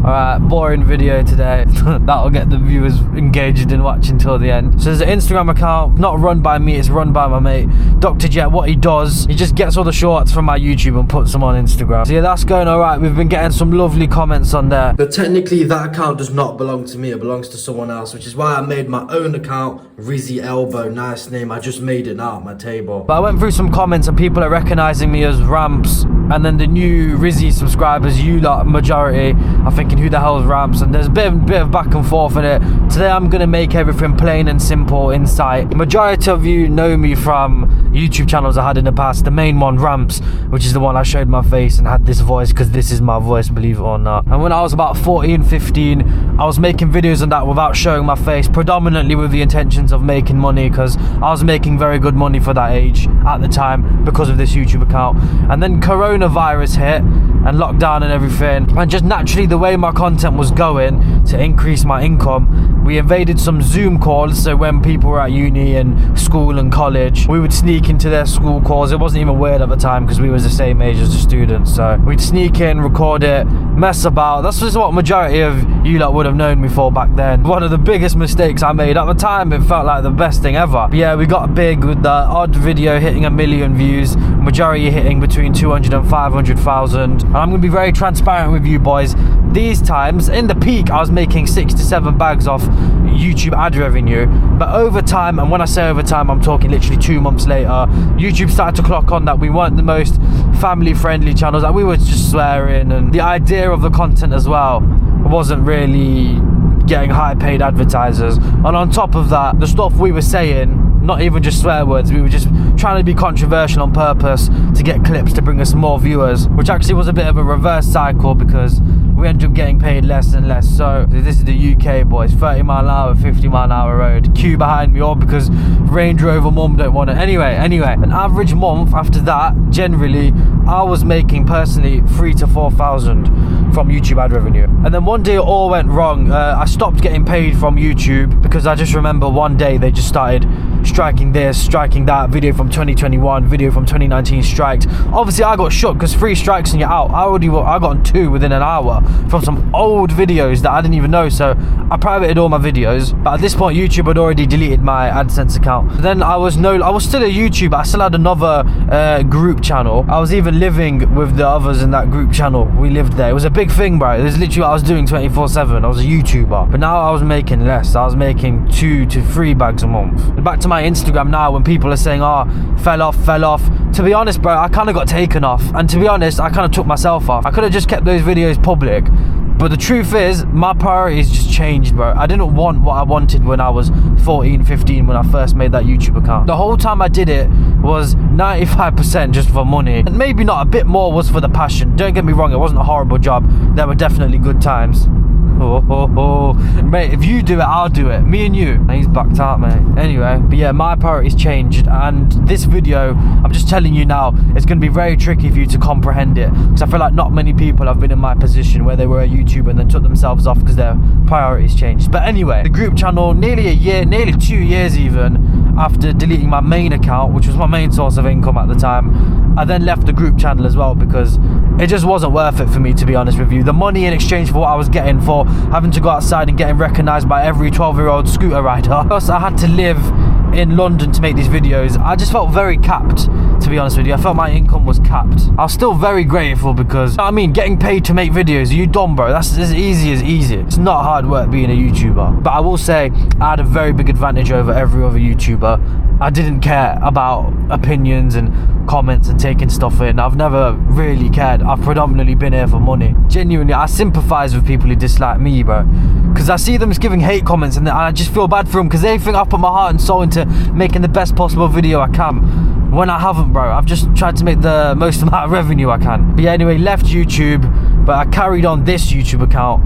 Alright, boring video today. That'll get the viewers engaged in watching till the end. So there's an Instagram account, not run by me, it's run by my mate Dr. Jet. What he does, he just gets all the shorts from my YouTube and puts them on Instagram. So yeah, that's going alright. We've been getting some lovely comments on there. But technically that account does not belong to me, it belongs to someone else, which is why I made my own account, Rizzy Elbow. Nice name, I just made it now at my table. But I went through some comments and people are recognizing me as Ramps, and then the new Rizzy subscribers, you lot, majority, are thinking who the hell is Ramps, and there's a bit of back and forth in it. Today I'm gonna make everything plain and simple in sight. The majority of you know me from YouTube channels I had in the past. The main one, Ramps, which is the one I showed my face and had this voice, because this is my voice, believe it or not. And when I was about 14, 15, I was making videos on that without showing my face, predominantly with the intentions of making money, because I was making very good money for that age at the time because of this YouTube account. And then coronavirus hit and lockdown and everything, and just naturally the way my content was going to increase my income, we invaded some Zoom calls. So when people were at uni and school and college, we would sneak into their school calls. It wasn't even weird at the time because we was the same age as the students, so we'd sneak in, record it, mess about. That's just what majority of you lot would have known me for back then. One of the biggest mistakes I made at the time. It felt like the best thing ever. But yeah, we got big with the odd video hitting 1 million views, majority hitting between 200 and 500,000. And I'm gonna be very transparent with you boys. These times, in the peak, I was making 6 to 7 bags off YouTube ad revenue. But over time, and when I say over time, I'm talking literally 2 months later, YouTube started to clock on that we weren't the most family-friendly channels. That we were just swearing, and the idea of the content as well wasn't really getting high-paid advertisers. And on top of that, the stuff we were saying, not even just swear words, we were just trying to be controversial on purpose to get clips to bring us more viewers, which actually was a bit of a reverse cycle because we ended up getting paid less and less. So this is the UK, boys. 30 mile an hour, 50 mile an hour road. Queue behind me, all because Range Rover mum don't want it. Anyway, an average month after that, generally, I was making personally 3,000 to 4,000 from YouTube ad revenue. And then one day it all went wrong. I stopped getting paid from YouTube because I just remember one day they just started striking this, striking that. Video from 2021, video from 2019 striked. Obviously I got shook because 3 strikes and you're out. I got on 2 within an hour from some old videos that I didn't even know, so I privated all my videos. But at this point YouTube had already deleted my AdSense account. Then I was still a YouTuber. I still had another group channel. I was even living with the others in that group channel. We lived there. It was a big thing, bro. It was literally what I was doing 24/7. I was a YouTuber. But now I was making less. I was making 2 to 3 bags a month. Back to my Instagram now, when people are saying, oh, fell off. To be honest, bro, I kind of got taken off. And to be honest, I kind of took myself off. I could have just kept those videos public. But the truth is, my priorities just changed, bro. I didn't want what I wanted when I was 14, 15, when I first made that YouTube account. The whole time I did it was 95% just for money. And maybe not, a bit more was for the passion. Don't get me wrong, it wasn't a horrible job. There were definitely good times. Mate, if you do it, I'll do it. Me and you. And he's backed out, mate. Anyway, but yeah, my priorities changed, and this video, I'm just telling you now, it's going to be very tricky for you to comprehend it, because I feel like not many people have been in my position where they were a YouTuber and then took themselves off because their priorities changed. But anyway, the group channel, nearly a year, nearly 2 years even, after deleting my main account, which was my main source of income at the time, I then left the group channel as well because it just wasn't worth it for me, to be honest with you. The money in exchange for what I was getting for having to go outside and getting recognised by every 12-year-old scooter rider. Plus I had to live in London to make these videos. I just felt very capped, to be honest with you. I felt my income was capped. I was still very grateful because, I mean, getting paid to make videos, are you dumb, bro? That's as easy as easy. It's not hard work being a YouTuber. But I will say, I had a very big advantage over every other YouTuber. I didn't care about opinions and comments and taking stuff in. I've never really cared. I've predominantly been here for money. Genuinely, I sympathise with people who dislike me, bro, because I see them just giving hate comments and I just feel bad for them because they think I put my heart and soul into making the best possible video I can, when I haven't, bro. I've just tried to make the most amount of revenue I can. But yeah, anyway, left YouTube, but I carried on this YouTube account,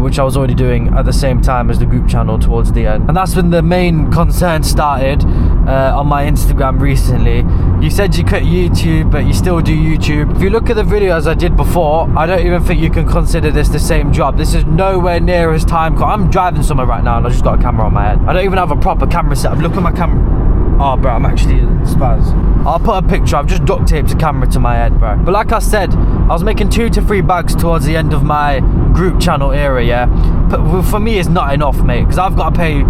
which I was already doing at the same time as the group channel towards the end. And that's when the main concern started on my Instagram recently. You said you quit YouTube, but you still do YouTube. If you look at the videos I did before, I don't even think you can consider this the same job. This is nowhere near as time. I'm driving somewhere right now and I just got a camera on my head. I don't even have a proper camera setup. Look at my camera. Oh, bro, I'm actually spaz. I'll put a picture. I've just duct taped a camera to my head, bro. But like I said, I was making 2 to 3 bags towards the end of my group channel era, yeah. But for me, it's not enough, mate, because I've got to pay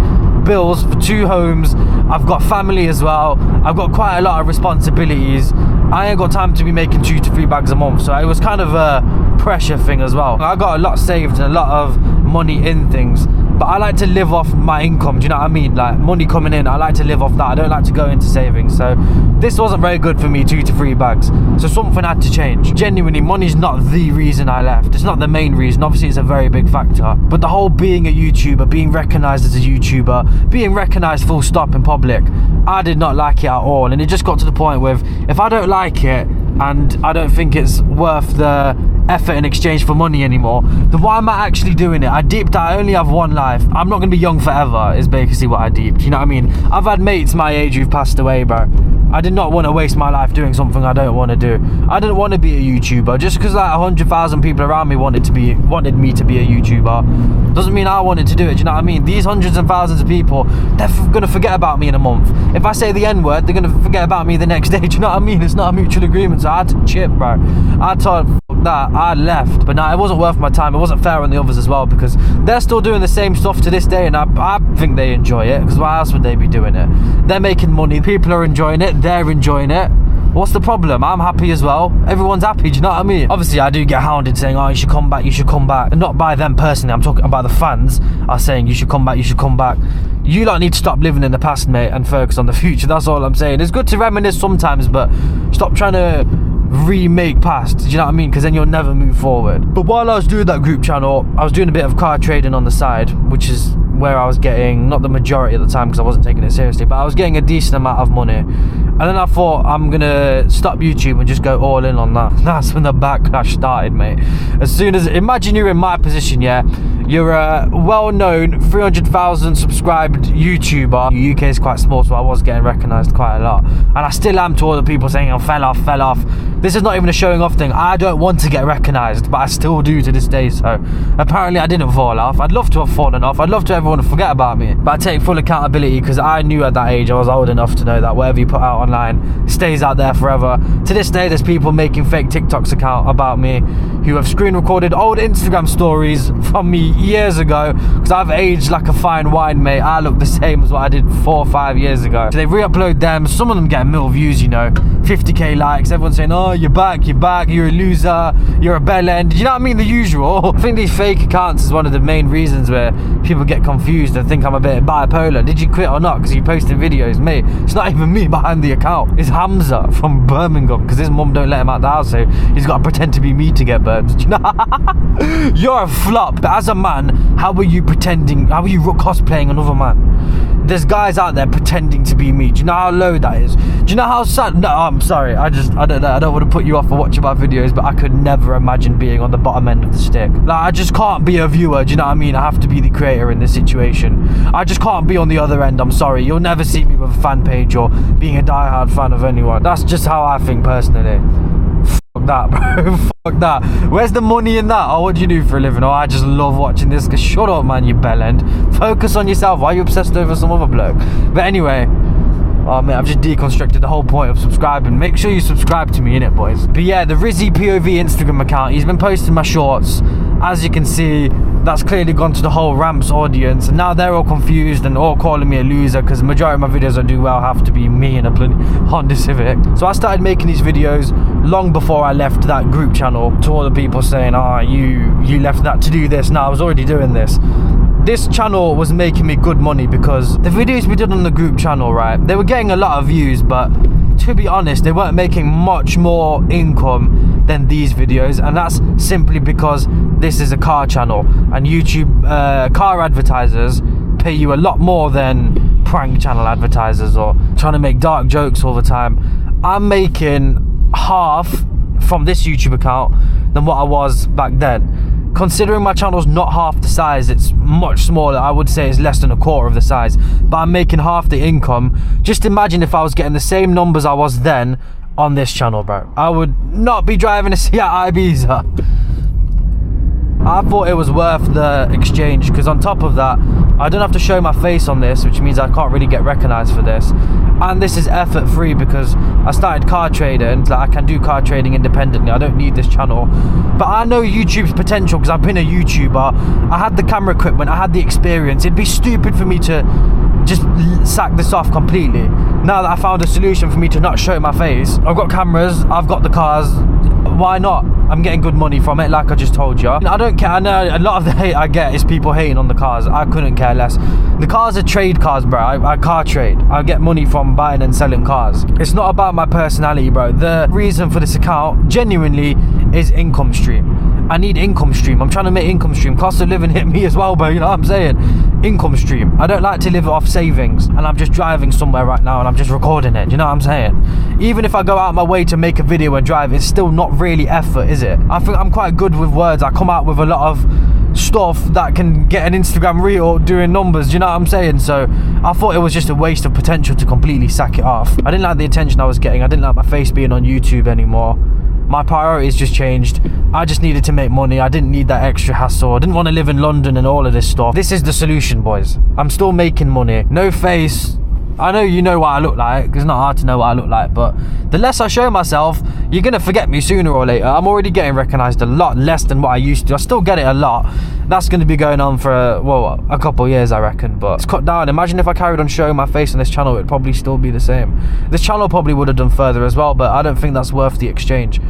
bills for 2 homes. I've got family as well. I've got quite a lot of responsibilities. I ain't got time to be making 2 to 3 bags a month, so it was kind of a pressure thing as well. I got a lot saved and a lot of money in things, but I like to live off my income, do you know what I mean? Like, money coming in, I like to live off that. I don't like to go into savings, so this wasn't very good for me, 2 to 3 bags. So something had to change. Genuinely, money's not the reason I left. It's not the main reason. Obviously, it's a very big factor. But the whole being a YouTuber, being recognised as a YouTuber, being recognised full stop in public, I did not like it at all. And it just got to the point where if I don't like it, and I don't think it's worth the effort in exchange for money anymore, then why am I actually doing it? I deeped I only have one life. I'm not going to be young forever, is basically what I deeped. You know what I mean? I've had mates my age who've passed away, bro. I did not want to waste my life doing something I don't want to do. I didn't want to be a YouTuber. Just because like 100,000 people around me wanted me to be a YouTuber, doesn't mean I wanted to do it. Do you know what I mean? These hundreds and thousands of people, they're gonna forget about me in a month. If I say the N-word, they're gonna forget about me the next day. Do you know what I mean? It's not a mutual agreement, so I had to chip, bro. I told that, I left. But nah, it wasn't worth my time. It wasn't fair on the others as well, because they're still doing the same stuff to this day, and I think they enjoy it, because why else would they be doing it? They're making money, people are enjoying it, they're enjoying it. What's the problem? I'm happy as well. Everyone's happy, do you know what I mean? Obviously, I do get hounded saying, oh, you should come back, you should come back. And not by them personally, I'm talking about the fans are saying, you should come back, you should come back. You lot need to stop living in the past, mate, and focus on the future. That's all I'm saying. It's good to reminisce sometimes, but stop trying to remake past, do you know what I mean? Because then you'll never move forward. But while I was doing that group channel, I was doing a bit of car trading on the side, which is where I was getting, not the majority at the time because I wasn't taking it seriously, but I was getting a decent amount of money. And then I thought, I'm gonna stop YouTube and just go all in on that. That's when the backlash started, mate. As soon as, imagine you're in my position, yeah, you're a well-known 300,000 subscribed YouTuber. The UK is quite small, so I was getting recognised quite a lot, and I still am to all the people saying, oh, fell off. This is not even a showing off thing. I don't want to get recognised, but I still do to this day. So apparently I didn't fall off. I'd love to have fallen off. I'd love to everyone to forget about me, but I take full accountability, because I knew at that age, I was old enough to know that whatever you put out online stays out there forever. To this day, there's people making fake TikToks account about me who have screen recorded old Instagram stories from me years ago, because I've aged like a fine wine, mate. I look the same as what I did 4 or 5 years ago. So they re-upload them. Some of them get mil views, you know, 50k likes, everyone's saying, oh, you're back, you're a loser, you're a bellend. Do you know what I mean? The usual. I think these fake accounts is one of the main reasons where people get confused and think I'm a bit bipolar. Did you quit or not? Because you're posting videos, mate. It's not even me behind the account. It's Hamza from Birmingham, because his mum don't let him out the house, so he's got to pretend to be me to get birds. Do you know? You're a flop. But as a man, how are you pretending? How are you cosplaying another man? There's guys out there pretending to be me. Do you know how low that is? Do you know how sad? No, I'm sorry. I don't know. I don't want to put you off for watching my videos, but I could never imagine being on the bottom end of the stick. Like, I just can't be a viewer. Do you know what I mean? I have to be the creator in this situation. I just can't be on the other end. I'm sorry. You'll never see me with a fan page or being a diehard fan of anyone. That's just how I think personally. Fuck that, bro. Fuck that. Where's the money in that? Oh, what do you do for a living? Oh, I just love watching this. Shut up, man, you bellend. Focus on yourself. Why are you obsessed over some other bloke? But anyway, oh man, I've just deconstructed the whole point of subscribing. Make sure you subscribe to me, innit, boys? But yeah, the Rizzy POV Instagram account, he's been posting my shorts. As you can see, that's clearly gone to the whole Ramps audience, and now they're all confused and all calling me a loser, because the majority of my videos I do well have to be me in a Honda Civic. So I started making these videos long before I left that group channel, to all the people saying, oh, you left that to do this. No, I was already doing this. This channel was making me good money, because the videos we did on the group channel, right, they were getting a lot of views, but to be honest, they weren't making much more income than these videos, and that's simply because this is a car channel, and YouTube car advertisers pay you a lot more than prank channel advertisers or trying to make dark jokes all the time. I'm making half from this YouTube account than what I was back then. Considering my channel's not half the size, it's much smaller. I would say it's less than a quarter of the size, but I'm making half the income. Just imagine if I was getting the same numbers I was then on this channel, bro. I would not be driving a Seat Ibiza. I thought it was worth the exchange, because on top of that, I don't have to show my face on this, which means I can't really get recognised for this. And this is effort free because I started car trading. Like, I can do car trading independently. I don't need this channel. But I know YouTube's potential because I've been a YouTuber. I had the camera equipment, I had the experience. It'd be stupid for me to just sack this off completely. Now that I found a solution for me to not show my face, I've got cameras, I've got the cars, why not? I'm getting good money from it, like I just told you. I don't care. I know a lot of the hate I get is people hating on the cars. I couldn't care less. The cars are trade cars, bro. I car trade. I get money from buying and selling cars. It's not about my personality, bro. The reason for this account genuinely is income stream. I need income stream. I'm trying to make income stream. Cost of living hit me as well, bro. You know what I'm saying? Income stream. I don't like to live off savings, and I'm just driving somewhere right now and I'm just recording it. You know what I'm saying? Even if I go out my way to make a video and drive, it's still not really effort, is it? I think I'm quite good with words. I come out with a lot of stuff that can get an Instagram reel doing numbers. You know what I'm saying? So I thought it was just a waste of potential to completely sack it off. I didn't like the attention I was getting. I didn't like my face being on YouTube anymore. My priorities just changed. I just needed to make money. I didn't need that extra hassle. I didn't want to live in London and all of this stuff. This is the solution, boys. I'm still making money. No face. I know you know what I look like. It's not hard to know what I look like, but the less I show myself, you're gonna forget me sooner or later. I'm already getting recognised a lot less than what I used to. I still get it a lot. That's gonna be going on for a couple of years, I reckon, but it's cut down. Imagine if I carried on showing my face on this channel, it'd probably still be the same. This channel probably would have done further as well, but I don't think that's worth the exchange.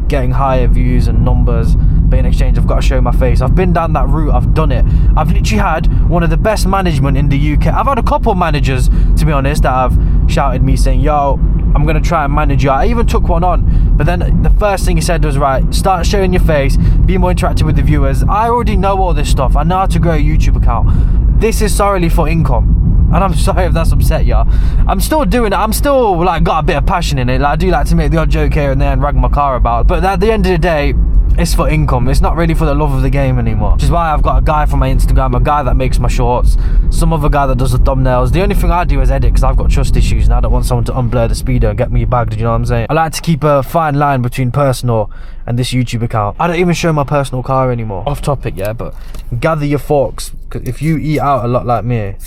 Getting higher views and numbers, but in exchange I've got to show my face. I've been down that route. I've done it. I've literally had one of the best management in the UK. I've had a couple of managers, to be honest, that have shouted me saying, yo, I'm gonna try and manage you. I even took one on, but then the first thing he said was, right, start showing your face, be more interactive with the viewers. I already know all this stuff. I know how to grow a YouTube account. This is solely for income. And I'm sorry if that's upset you. I'm still doing it. I'm still like got a bit of passion in it. Like, I do like to make the odd joke here and there and rag my car about. But at the end of the day, it's for income. It's not really for the love of the game anymore. Which is why I've got a guy from my Instagram, a guy that makes my shorts, some other guy that does the thumbnails. The only thing I do is edit because I've got trust issues and I don't want someone to unblur the speedo and get me bagged, you know what I'm saying? I like to keep a fine line between personal and this YouTube account. I don't even show my personal car anymore. Off topic, yeah, but gather your forks. Cause if you eat out a lot like me,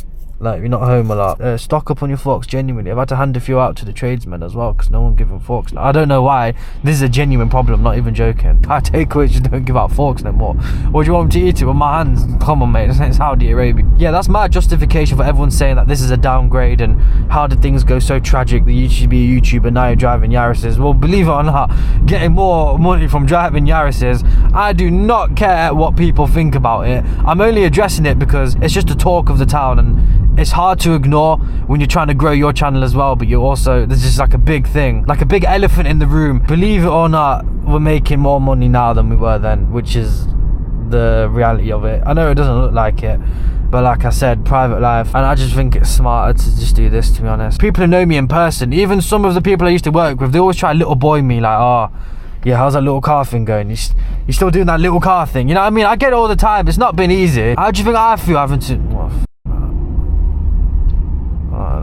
like you're not home a lot, stock up on your forks. Genuinely, I've had to hand a few out to the tradesmen as well because no one giving forks. I don't know why. This is a genuine problem, not even joking. I takeaways just don't give out forks no more. Or do you want me to eat it with my hands? Come on, mate, it's Saudi Arabia. Yeah, that's my justification for everyone saying that this is a downgrade and how did things go so tragic that you should be a YouTuber, now you're driving Yaris's. Well, believe it or not, getting more money from driving Yaris's, I do not care what people think about it. I'm only addressing it because it's just the talk of the town, and it's hard to ignore when you're trying to grow your channel as well, but you're also, this is like a big thing, like a big elephant in the room. Believe it or not, we're making more money now than we were then, which is the reality of it. I know it doesn't look like it, but like I said, private life, and I just think it's smarter to just do this, to be honest. People who know me in person, even some of the people I used to work with, they always try to little boy me, like, oh yeah, how's that little car thing going? You still doing that little car thing? You know what I mean? I get it all the time. It's not been easy. How do you think I feel having to...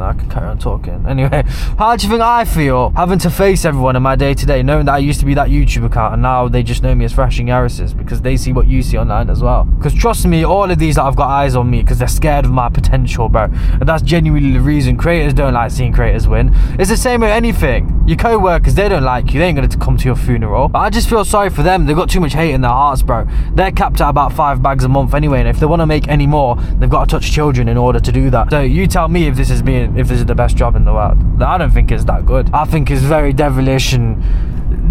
I can carry on talking. Anyway, how do you think I feel having to face everyone in my day-to-day, knowing that I used to be that YouTube account and now they just know me as Thrashing Yaris's because they see what you see online as well? Because trust me, all of these that have got eyes on me because they're scared of my potential, bro. And that's genuinely the reason creators don't like seeing creators win. It's the same with anything. Your co-workers, they don't like you. They ain't gonna come to your funeral. But I just feel sorry for them. They've got too much hate in their hearts, bro. They're capped at about 5 bags a month anyway, and if they want to make any more, they've got to touch children in order to do that. So you tell me if this is the best job in the world. I don't think it's that good. I think it's very devilish, and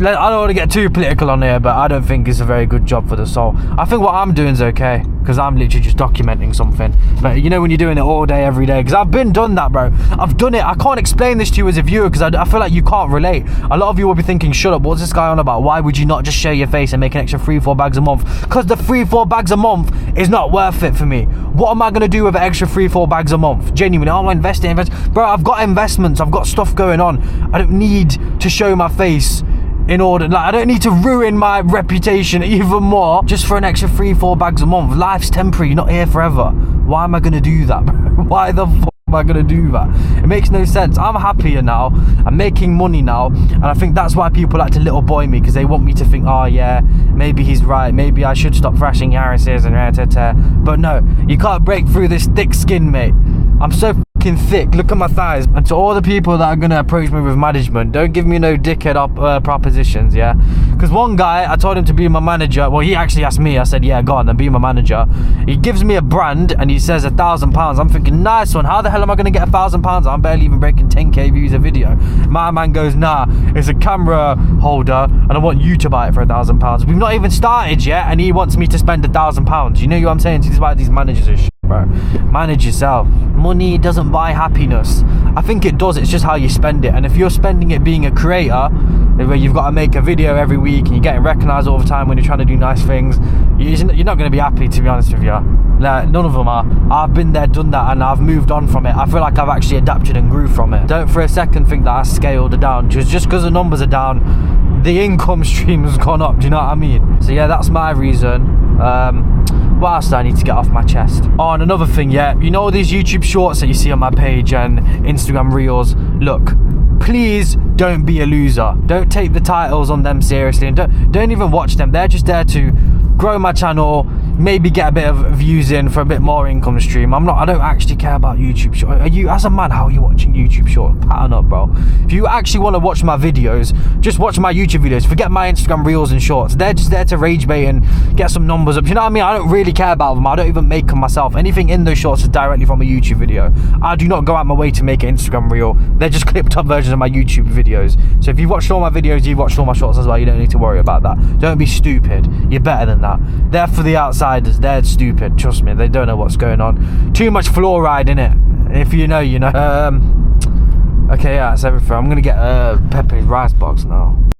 I don't want to get too political on here, but I don't think it's a very good job for the soul. I think what I'm doing is okay because I'm literally just documenting something. But you know when you're doing it all day, every day, because I've done that, bro. I've done it. I can't explain this to you as a viewer because I feel like you can't relate. A lot of you will be thinking, shut up, what's this guy on about? Why would you not just share your face and make an extra 3-4 bags a month? Because the 3-4 bags a month is not worth it for me. What am I going to do with an extra 3-4 bags a month? Genuinely, I'm investing. Bro, I've got investments. I've got stuff going on. I don't need to show my face in order, like, I don't need to ruin my reputation even more just for an extra 3-4 bags a month. Life's temporary, you're not here forever. Why am I going to do that, bro? Why the fuck? am I gonna do that? It makes no sense. I'm happier now. I'm making money now, and I think that's why people like to little boy me, because they want me to think, oh yeah, maybe he's right, maybe I should stop thrashing Yaris's and but no, you can't break through this thick skin, mate. I'm so fucking thick. Look at my thighs. And to all the people that are gonna approach me with management, don't give me no dickhead propositions, yeah? Because one guy, I told him to be my manager. Well, he actually asked me. I said, yeah, go on and be my manager. He gives me a brand and he says £1,000. I'm thinking, nice one. How the hell am I gonna get £1,000? I'm barely even breaking 10k views a video. My man goes, nah, it's a camera holder and I want you to buy it for £1,000. We've not even started yet and he wants me to spend £1,000. You know what I'm saying? This is why these managers are shit, bro. Manage yourself. Money doesn't buy happiness. I think it does. It's just how you spend it. And if you're spending it being a creator, where you've got to make a video every week and you're getting recognized all the time when you're trying to do nice things, you're not going to be happy, to be honest with you. Like, none of them are. I've been there, done that, and I've moved on from it. I feel like I've actually adapted and grew from it. Don't for a second think that I scaled it down. Just because the numbers are down, the income stream has gone up. Do you know what I mean? So yeah, that's my reason. What else do I need to get off my chest? Oh, and another thing, yeah, you know these YouTube shorts that you see on my page and Instagram reels? Look, please don't be a loser. Don't take the titles on them seriously, and don't even watch them. They're just there to grow my channel, maybe get a bit of views in for a bit more income stream. I don't actually care about YouTube shorts. Are you, as a man, how are you watching YouTube shorts? Pattern up, bro. If you actually want to watch my videos, just watch my YouTube videos. Forget my Instagram reels and shorts. They're just there to rage bait and get some numbers up. You know what I mean? I don't really care about them. I don't even make them myself. Anything in those shorts is directly from a YouTube video. I do not go out my way to make an Instagram reel. They're just clipped up versions of my YouTube videos. So if you've watched all my videos, you've watched all my shorts as well. You don't need to worry about that. Don't be stupid. You're better than that. They're for the outsiders. They're stupid. Trust me. They don't know what's going on. Too much fluoride in it. If you know, you know. Okay, yeah, that's everything. I'm gonna get a Pepe's rice box now.